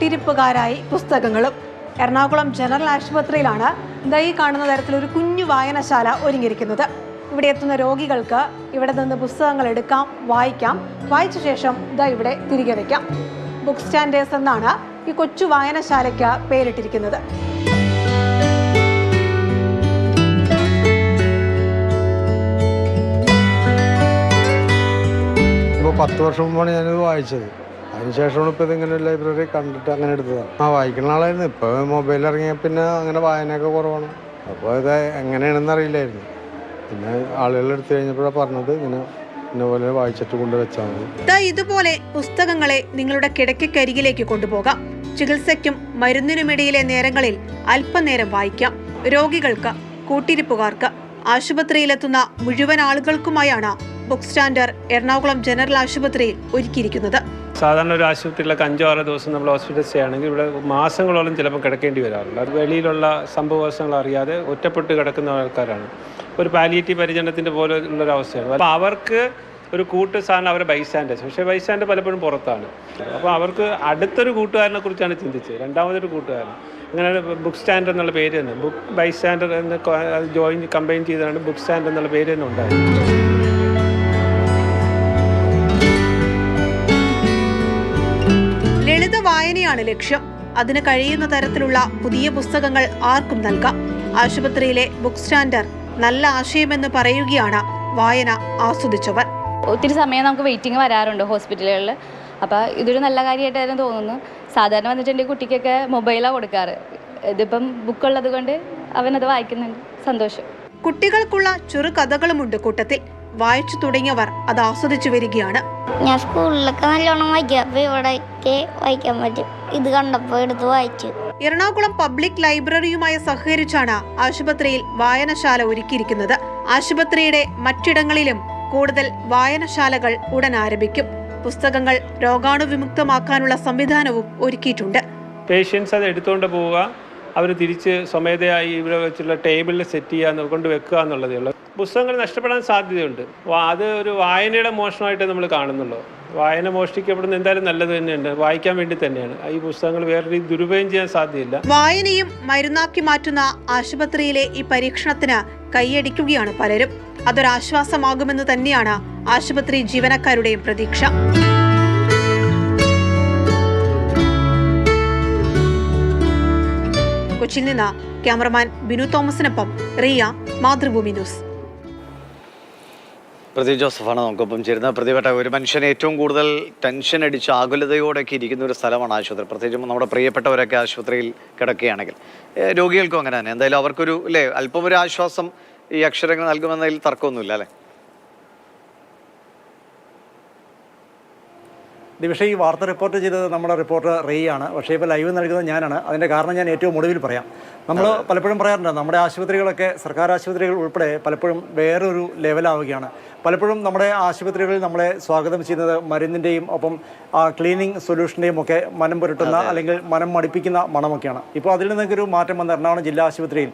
കൂട്ടിരിപ്പുകാരായി പുസ്തകങ്ങളും. എറണാകുളം ജനറൽ ആശുപത്രിയിലാണ് ഈ കാണുന്ന തരത്തിലൊരു കുഞ്ഞു വായനശാല ഒരുങ്ങിയിരിക്കുന്നത്. ഇവിടെ എത്തുന്ന രോഗികൾക്ക് ഇവിടെ നിന്ന് പുസ്തകങ്ങൾ എടുക്കാം, വായിക്കാം. വായിച്ച ശേഷം ഇവിടെ തിരികെ വയ്ക്കാം. ബുക്ക് സ്റ്റാൻഡേഴ്സ് എന്നാണ് ഈ കൊച്ചു വായനശാലയ്ക്ക് പേരിട്ടിരിക്കുന്നത്. ഇപ്പോൾ 10 വർഷം മുമ്പാണ് ഞാനിത് വായിച്ചത്. അതിനുശേഷമാണ് ഇപ്പോൾ ഇതിങ്ങനെ ലൈബ്രറി കണ്ടിട്ട് അങ്ങനെ എടുത്തതാണ്. വായിക്കുന്ന ആളായിരുന്നു. ഇപ്പോൾ മൊബൈൽ ഇറങ്ങിയ പിന്നെ അങ്ങനെ വായനയൊക്കെ കുറവാണ്. അപ്പോൾ ഇത് എങ്ങനെയാണെന്ന് അറിയില്ലായിരുന്നു. പിന്നെ ആളുകൾ എടുത്തു കഴിഞ്ഞപ്പോഴാണ് പറഞ്ഞത് ഇന്നപോലെ വായിച്ചിട്ട് കൊണ്ടുവച്ചാൽ മതി. ഇതുപോലെ പുസ്തകങ്ങളെ നിങ്ങളുടെ കിടക്കരികിലേക്ക് കൊണ്ടുപോകാം. ചികിത്സയ്ക്കും മരുന്നിനുമിടയിലെ നേരങ്ങളിൽ അല്പനേരം വായിക്കാം. രോഗികൾക്ക്, കൂട്ടിരിപ്പുകാർക്ക്, ആശുപത്രിയിലെത്തുന്ന മുഴുവൻ ആളുകൾക്കുമായാണ് ബുക്ക് സ്റ്റാൻഡർ എറണാകുളം ജനറൽ ആശുപത്രിയിൽ ഒരുക്കിയിരിക്കുന്നത്. സാധാരണ ഒരു ആശുപത്രിയിലൊക്കെ 5-6 ദിവസം നമ്മൾ ഹോസ്പിറ്റൽ സ്റ്റേ ആണെങ്കിൽ ഇവിടെ മാസങ്ങളോളം ചിലപ്പോൾ കിടക്കേണ്ടി വരാറുണ്ട്. അത് വെളിയിലുള്ള സംഭവങ്ങൾ അറിയാതെ ഒറ്റപ്പെട്ട് കിടക്കുന്ന ആൾക്കാരാണ്. ഒരു പാലിയേറ്റീവ് പരിചരണത്തിൻ്റെ പോലെ ഉള്ളൊരവസ്ഥയാണ്. അപ്പോൾ അവർക്ക് ഒരു സാധാരണ അവരെ ബൈസ്റ്റാൻഡേഴ്സ്, പക്ഷേ ബൈസ്റ്റാൻഡർ പലപ്പോഴും പുറത്താണ്. അപ്പോൾ അവർക്ക് അടുത്തൊരു കൂട്ടുകാരനെ കുറിച്ചാണ് ചിന്തിച്ചത്, രണ്ടാമതൊരു കൂട്ടുകാരൻ. അങ്ങനെ ബുക്ക് സ്റ്റാൻഡർ എന്നുള്ള പേര് തന്നെ, ബുക്ക് ബൈസ്റ്റാൻഡർ എന്ന് കമ്പൈൻ ചെയ്താണ് ബുക്ക് സ്റ്റാൻഡർ എന്നുള്ള പേര് തന്നെ ഉണ്ടായത്. ലളിത വായനയാണ് ലക്ഷ്യം. അതിന് കഴിയുന്ന തരത്തിലുള്ള പുതിയ പുസ്തകങ്ങൾ ആർക്കും നൽകാം. ആശുപത്രിയിലെ ബുക്ക് സ്റ്റാൻഡർ നല്ല ആശയമെന്ന് പറയുകയാണ് വായന ആസ്വദിച്ചവർ. ഒത്തിരി സമയം നമുക്ക് വെയിറ്റിംഗ് വരാറുണ്ട് ഹോസ്പിറ്റലുകളിൽ. അപ്പോൾ ഇതൊരു നല്ല കാര്യമായിട്ടായിരുന്നു തോന്നുന്നു. സാധാരണ വന്നിട്ടുണ്ടെങ്കിൽ കുട്ടിക്കൊക്കെ മൊബൈലാണ് കൊടുക്കാറ്. ഇതിപ്പം ബുക്കുള്ളത് കൊണ്ട് അവനത് വായിക്കുന്നുണ്ട്. സന്തോഷം. കുട്ടികൾക്കുള്ള ചെറുകഥകളുമുണ്ട് കൂട്ടത്തിൽ. വായിച്ചു തുടങ്ങിയവർ അത് ആസ്വദിച്ചു വരികയാണ്. ഞാൻ സ്കൂളിലൊക്കെ നല്ലോണം വായിക്കാം. അപ്പോൾ ഇവിടേക്ക് വായിക്കാൻ പറ്റും. ഇത് കണ്ടപ്പോൾ എടുത്ത് വായിച്ചു. എറണാകുളം പബ്ലിക് ലൈബ്രറിയുമായി സഹകരിച്ചാണ് ആശുപത്രിയിൽ വായനശാല ഒരുക്കിയിരിക്കുന്നത്. ആശുപത്രിയുടെ മറ്റിടങ്ങളിലും കൂടുതൽ വായനശാലകൾ ഉടൻ ആരംഭിക്കും. പുസ്തകങ്ങൾ രോഗാണുവിമുക്തമാക്കാനുള്ള സംവിധാനവും ഒരുക്കിയിട്ടുണ്ട്. പേഷ്യൻസ് അത് എടുത്തുകൊണ്ട് പോവുക, അവർ തിരിച്ച് സ്വമേധയായി ഇവിടെ വെച്ചുള്ള ടേബിളിൽ സെറ്റ് ചെയ്യുക, കൊണ്ട് വെക്കുക എന്നുള്ളതേ ഉള്ളൂ. പുസ്തകങ്ങൾ നഷ്ടപ്പെടാൻ സാധ്യതയുണ്ട്. അത് ഒരു വായനയുടെ മോഷണമായിട്ട് നമ്മൾ കാണുന്നുള്ളൂ. വായന മോഷ്ടിക്കപ്പെടുന്ന എന്തായാലും നല്ലത് തന്നെയുണ്ട്, വായിക്കാൻ വേണ്ടി തന്നെയാണ്. ഈ പുസ്തകങ്ങൾ വേറെ രീതി ദുരുപയോഗം ചെയ്യാൻ സാധ്യതയില്ല. വായനയും മരുന്നാക്കി മാറ്റുന്ന ആശുപത്രിയിലെ ഈ പരീക്ഷണത്തിന് കൈയടിക്കുകയാണ് പലരും. അതൊരാശ്വാസമാകുമെന്ന് തന്നെയാണ് ആശുപത്രി ജീവനക്കാരുടെയും പ്രതീക്ഷ. കൊച്ചിയിൽ നിന്ന് ക്യാമറമാൻ ബിനു തോമസിനൊപ്പം റിയ, മാതൃഭൂമി ന്യൂസ്. പ്രദീപ് ജോസഫാണ് നമുക്കൊപ്പം ചേരുന്നത്. പ്രതിപെട്ട ഒരു മനുഷ്യനെ ഏറ്റവും കൂടുതൽ ടെൻഷൻ അടിച്ച് ആകുലതയോടെയൊക്കെ ഇരിക്കുന്ന ഒരു സ്ഥലമാണ് ആശുപത്രി. പ്രത്യേകിച്ചും നമ്മുടെ പ്രിയപ്പെട്ടവരൊക്കെ ആശുപത്രിയിൽ കിടക്കുകയാണെങ്കിൽ രോഗികൾക്കും അങ്ങനെ തന്നെ എന്തായാലും അവർക്കൊരു അല്പം ഒരു ആശ്വാസം ഈ അക്ഷരങ്ങൾ നൽകുമെന്നതിൽ തർക്കമൊന്നുമില്ല അല്ലേ? ദിവിഷ, ഈ വാർത്ത റിപ്പോർട്ട് ചെയ്തത് നമ്മുടെ റിപ്പോർട്ടർ റെയ്യാണ്. പക്ഷേ ഇപ്പോൾ ലൈവ് നൽകുന്നത് ഞാനാണ്. അതിൻ്റെ കാരണം ഞാൻ ഏറ്റവും ഒടുവിൽ പറയാം. നമ്മൾ പലപ്പോഴും പറയാറുണ്ട്, നമ്മുടെ ആശുപത്രികളൊക്കെ, സർക്കാർ ആശുപത്രികൾ ഉൾപ്പെടെ പലപ്പോഴും വേറൊരു ലെവലാവുകയാണ്. പലപ്പോഴും നമ്മുടെ ആശുപത്രികളിൽ നമ്മളെ സ്വാഗതം ചെയ്യുന്നത് മരുന്നിൻ്റെയും ഒപ്പം ക്ലീനിങ് സൊല്യൂഷൻ്റെയും ഒക്കെ മനം പുരട്ടുന്ന അല്ലെങ്കിൽ മനം മടിപ്പിക്കുന്ന മണമൊക്കെയാണ്. ഇപ്പോൾ അതിൽ നിന്നൊക്കെ ഒരു മാറ്റം വന്ന എറണാകുളം ജില്ലാ ആശുപത്രിയിൽ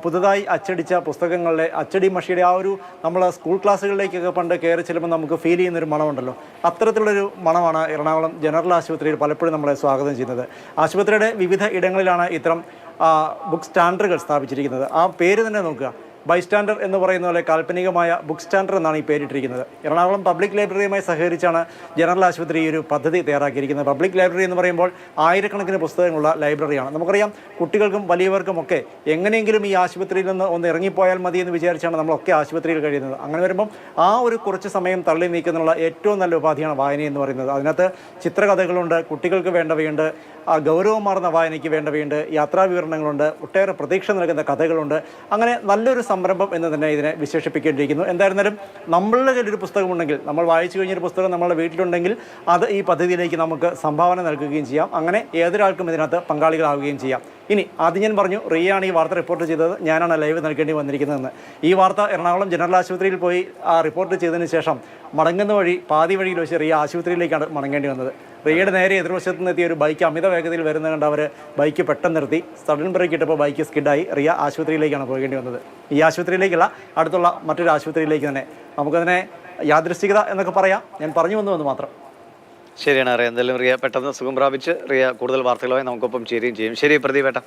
പുതുതായി അച്ചടിച്ച പുസ്തകങ്ങളുടെ അച്ചടി മഷിയുടെ നമ്മൾ സ്കൂൾ ക്ലാസ്സുകളിലേക്കൊക്കെ പണ്ട് കയറി ചെല്ലുമ്പോൾ നമുക്ക് ഫീൽ ചെയ്യുന്നൊരു മണമുണ്ടല്ലോ, അത്തരത്തിലുള്ളൊരു മണമാണ് എറണാകുളം ജനറൽ ആശുപത്രിയിൽ പലപ്പോഴും നമ്മളെ സ്വാഗതം ചെയ്യുന്നത്. ആശുപത്രിയുടെ വിവിധ ഇടങ്ങളിലാണ് ഇത്തരം ബുക്ക് സ്റ്റാൻഡറുകൾ സ്ഥാപിച്ചിരിക്കുന്നത്. ആ പേര് തന്നെ നോക്കുക, ബൈസ്റ്റാൻഡർ എന്ന് പറയുന്ന പോലെ കാൽപ്പനികമായ ബുക്ക് സ്റ്റാൻഡർ എന്നാണ് ഈ പേരിട്ടിരിക്കുന്നത്. എറണാകുളം പബ്ലിക് ലൈബ്രറിയുമായി സഹകരിച്ചാണ് ജനറൽ ആശുപത്രി ഈ ഒരു പദ്ധതി തയ്യാറാക്കിയിരിക്കുന്നത്. പബ്ലിക് ലൈബ്രറി എന്ന് പറയുമ്പോൾ ആയിരക്കണക്കിന് പുസ്തകങ്ങളുള്ള ലൈബ്രറിയാണ്. നമുക്കറിയാം, കുട്ടികൾക്കും വലിയവർക്കും ഒക്കെ എങ്ങനെയെങ്കിലും ഈ ആശുപത്രിയിൽ നിന്ന് ഒന്ന് ഇറങ്ങിപ്പോയാൽ മതി എന്ന് വിചാരിച്ചാണ് നമ്മളൊക്കെ ആശുപത്രിയിൽ കഴിയുന്നത്. അങ്ങനെ വരുമ്പം ആ ഒരു കുറച്ച് സമയം തള്ളി നീക്കുന്നതിനുള്ള ഏറ്റവും നല്ല ഉപാധിയാണ് വായന എന്ന് പറയുന്നത്. അതിനകത്ത് ചിത്രകഥകളുണ്ട്, കുട്ടികൾക്ക് വേണ്ടവയുണ്ട്, ഗൗരവമാർന്ന വായനയ്ക്ക് വേണ്ടവയുണ്ട്, യാത്രാ വിവരണങ്ങളുണ്ട്, ഒട്ടേറെ പ്രതീക്ഷ നൽകുന്ന കഥകളുണ്ട്. അങ്ങനെ നല്ലൊരു സംരംഭം എന്ന് തന്നെ ഇതിനെ വിശേഷിപ്പിക്കേണ്ടിയിരിക്കുന്നു. എന്തായിരുന്നാലും നമ്മളുടെ കയ്യിലൊരു പുസ്തകമുണ്ടെങ്കിൽ, നമ്മൾ വായിച്ചു കഴിഞ്ഞൊരു പുസ്തകം നമ്മളുടെ വീട്ടിലുണ്ടെങ്കിൽ അത് ഈ പദ്ധതിയിലേക്ക് നമുക്ക് സംഭാവന നൽകുകയും ചെയ്യാം. അങ്ങനെ ഏതൊരാൾക്കും ഇതിനകത്ത് പങ്കാളികളാവുകയും ചെയ്യാം. ഇനി ആദ്യം ഞാൻ പറഞ്ഞു, റിയയാണ് ഈ വാർത്ത റിപ്പോർട്ട് ചെയ്തത്, ഞാനാണ് ലൈവ് നൽകേണ്ടി വന്നിരിക്കുന്നതെന്ന്. ഈ വാർത്ത എറണാകുളം ജനറൽ ആശുപത്രിയിൽ പോയി റിപ്പോർട്ട് ചെയ്തതിന് ശേഷം മടങ്ങുന്ന വഴി പാതി വഴിയിൽ വെച്ച് റിയ ആശുപത്രിയിലേക്കാണ് മടങ്ങേണ്ടി വന്നത്. റിയയുടെ നേരെ എതിർവശത്ത് നിന്നെത്തിയ ഒരു ബൈക്ക് അമിത വേഗതയിൽ വരുന്നത് കണ്ട് അവർ ബൈക്ക് പെട്ടെന്ന് നിർത്തി സഡൻ ബ്രേക്ക് ഇട്ടപ്പോൾ ബൈക്ക് സ്കിഡായി റിയ ആശുപത്രിയിലേക്കാണ് പോകേണ്ടി വന്നത്. ഈ ആശുപത്രിയിലേക്കല്ല, അടുത്തുള്ള മറ്റൊരു ആശുപത്രിയിലേക്ക് തന്നെ. നമുക്കതിനെ യാദൃശ്ചികത എന്നൊക്കെ പറയാം. ഞാൻ പറഞ്ഞു വന്നു മാത്രം. ശരിയാണ് റിയ, എന്തായാലും റിയ പെട്ടെന്ന് സുഖം പ്രാപിച്ച് റിയ കൂടുതൽ വാർത്തകളുമായി നമുക്കൊപ്പം ചേരുകയും ചെയ്യും. ശരി പ്രദീപേട്ട.